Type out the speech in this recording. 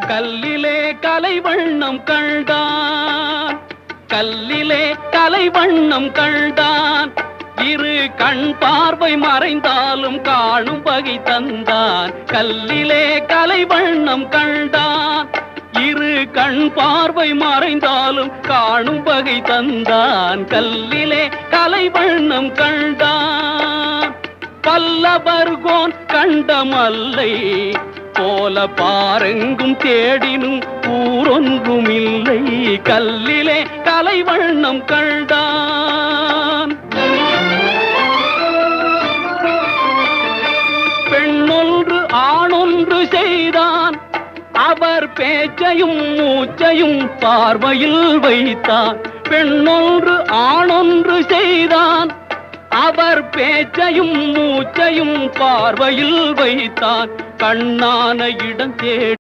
கல்லிலே கலைவண்ணம் கண்டான், கல்லிலே கலைவண்ணம் கண்டான். இரு கண் பார்வை மறைந்தாலும் காணும் வகை தந்தான். கல்லிலே கலைவண்ணம் கண்டான், இரு கண் பார்வை மறைந்தாலும் காணும் வகை தந்தான். கல்லிலே கலைவண்ணம் கண்டான். பல்லவர்கோன் கண்டமல்லை போல பாரெங்கும் தேடினும் ஊரொன்றுமில்லை. கல்லிலே கலைவண்ணம் கண்டான். பெண்ணொன்று ஆணொன்று செய்தான், அவர் பேச்சையும் மூச்சையும் பார்வையில் வைத்தான். பெண்ணொன்று ஆணொன்று செய்தான், அவர் பேச்சையும் மூச்சையும் பார்வையில் வைத்தான். கண்ணான இடம் தேடி